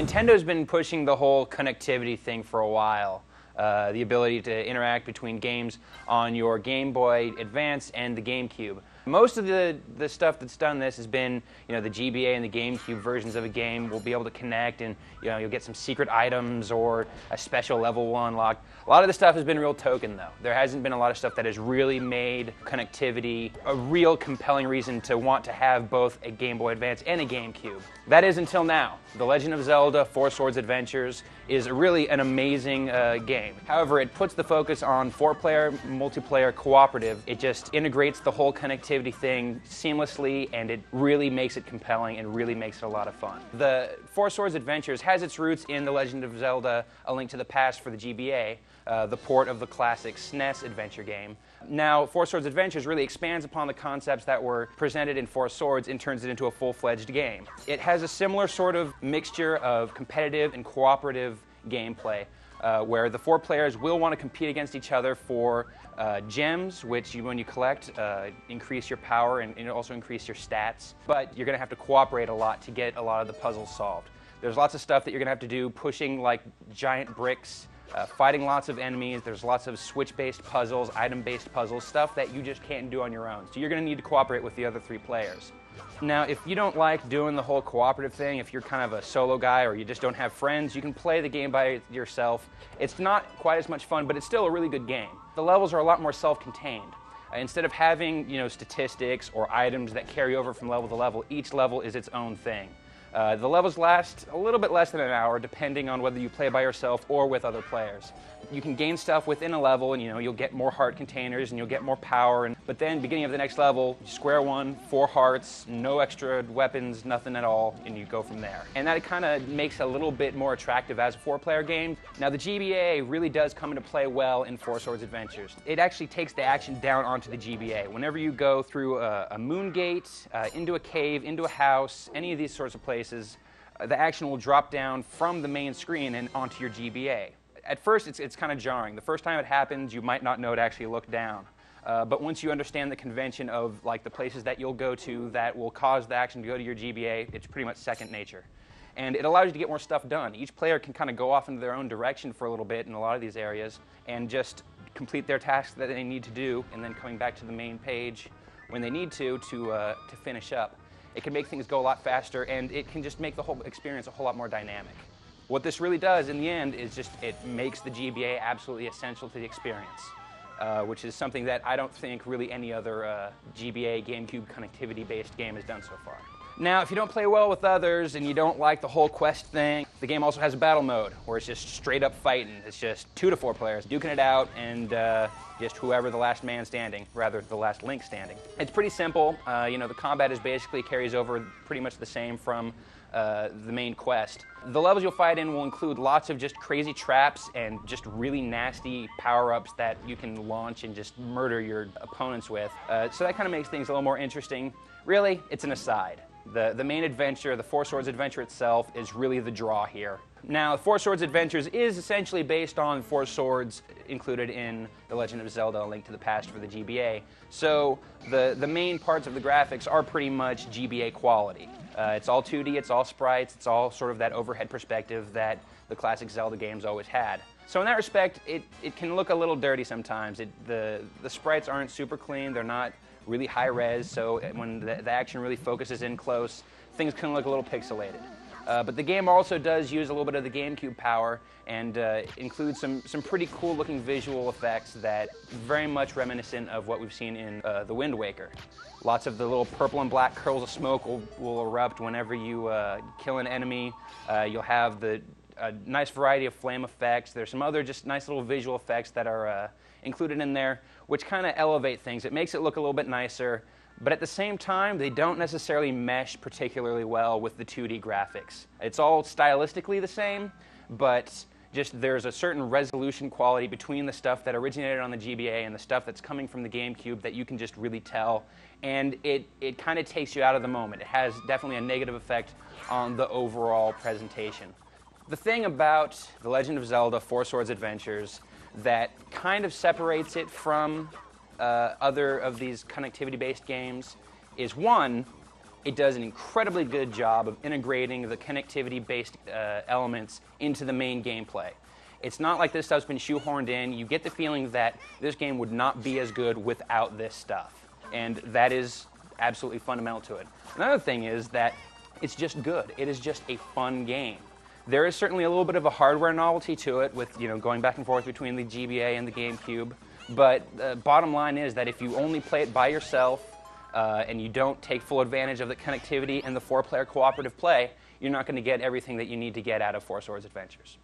Nintendo's been pushing the whole connectivity thing for a while. The ability to interact between games on your Game Boy Advance and the GameCube. Most of the stuff that's done this has been, the GBA and the GameCube versions of a game will be able to connect, and you'll get some secret items or a special level will unlock. A lot of the stuff has been real token though. There hasn't been a lot of stuff that has really made connectivity a real compelling reason to want to have both a Game Boy Advance and a GameCube. That is until now. The Legend of Zelda: Four Swords Adventures is really an amazing game. However, it puts the focus on 4-player, multiplayer, cooperative. It just integrates the whole connectivity thing seamlessly, and it really makes it compelling and really makes it a lot of fun. The Four Swords Adventures has its roots in The Legend of Zelda: A Link to the Past for the GBA, the port of the classic SNES adventure game. Now, Four Swords Adventures really expands upon the concepts that were presented in Four Swords and turns it into a full-fledged game. It has a similar sort of mixture of competitive and cooperative gameplay, where the 4 players will want to compete against each other for gems, which when you collect, increase your power and also increase your stats. But you're going to have to cooperate a lot to get a lot of the puzzles solved. There's lots of stuff that you're going to have to do, pushing like giant bricks, fighting lots of enemies. There's lots of switch-based puzzles, item-based puzzles, stuff that you just can't do on your own. So you're going to need to cooperate with the other 3 players. Now, if you don't like doing the whole cooperative thing, if you're kind of a solo guy or you just don't have friends, you can play the game by yourself. It's not quite as much fun, but it's still a really good game. The levels are a lot more self-contained. Instead of having, statistics or items that carry over from level to level, each level is its own thing. The levels last a little bit less than an hour, depending on whether you play by yourself or with other players. You can gain stuff within a level, and you'll get more heart containers and you'll get more power. But then, beginning of the next level, square one, 4 hearts, no extra weapons, nothing at all, and you go from there. And that kind of makes it a little bit more attractive as a 4-player game. Now, the GBA really does come into play well in Four Swords Adventures. It actually takes the action down onto the GBA. Whenever you go through a moon gate, into a cave, into a house, any of these sorts of places, the action will drop down from the main screen and onto your GBA. At first, it's kind of jarring. The first time it happens, you might not know to actually look down. But once you understand the convention of like the places that you'll go to that will cause the action to go to your GBA, it's pretty much second nature. And it allows you to get more stuff done. Each player can kind of go off into their own direction for a little bit in a lot of these areas and just complete their tasks that they need to do, and then coming back to the main page when they need to finish up. It can make things go a lot faster, and it can just make the whole experience a whole lot more dynamic. What this really does in the end is just it makes the GBA absolutely essential to the experience, which is something that I don't think really any other GBA GameCube connectivity-based game has done so far. Now, if you don't play well with others and you don't like the whole quest thing, the game also has a battle mode where it's just straight up fighting. It's just 2 to 4 players duking it out, and just whoever the last man standing, rather the last Link standing. It's pretty simple. The combat is basically carries over pretty much the same from the main quest. The levels you'll fight in will include lots of just crazy traps and just really nasty power-ups that you can launch and just murder your opponents with. So that kind of makes things a little more interesting. Really, it's an aside. The main adventure, the Four Swords adventure itself, is really the draw here. Now, Four Swords Adventures is essentially based on Four Swords included in The Legend of Zelda: A Link to the Past for the GBA. So the main parts of the graphics are pretty much GBA quality. It's all 2D, it's all sprites, it's all sort of that overhead perspective that the classic Zelda games always had. So in that respect, it can look a little dirty sometimes. The sprites aren't super clean, they're not really high res, so when the action really focuses in close, things can look a little pixelated. But the game also does use a little bit of the GameCube power and includes some pretty cool looking visual effects that very much reminiscent of what we've seen in The Wind Waker. Lots of the little purple and black curls of smoke will erupt whenever you kill an enemy. You'll have a nice variety of flame effects. There's some other just nice little visual effects that are included in there, which kind of elevate things. It makes it look a little bit nicer, but at the same time, they don't necessarily mesh particularly well with the 2D graphics. It's all stylistically the same, but just there's a certain resolution quality between the stuff that originated on the GBA and the stuff that's coming from the GameCube that you can just really tell, and it kind of takes you out of the moment. It has definitely a negative effect on the overall presentation. The thing about The Legend of Zelda: Four Swords Adventures that kind of separates it from other of these connectivity-based games is, one, it does an incredibly good job of integrating the connectivity-based elements into the main gameplay. It's not like this stuff's been shoehorned in. You get the feeling that this game would not be as good without this stuff, and that is absolutely fundamental to it. Another thing is that it's just good. It is just a fun game. There is certainly a little bit of a hardware novelty to it with, going back and forth between the GBA and the GameCube, but the bottom line is that if you only play it by yourself and you don't take full advantage of the connectivity and the 4-player cooperative play, you're not going to get everything that you need to get out of Four Swords Adventures.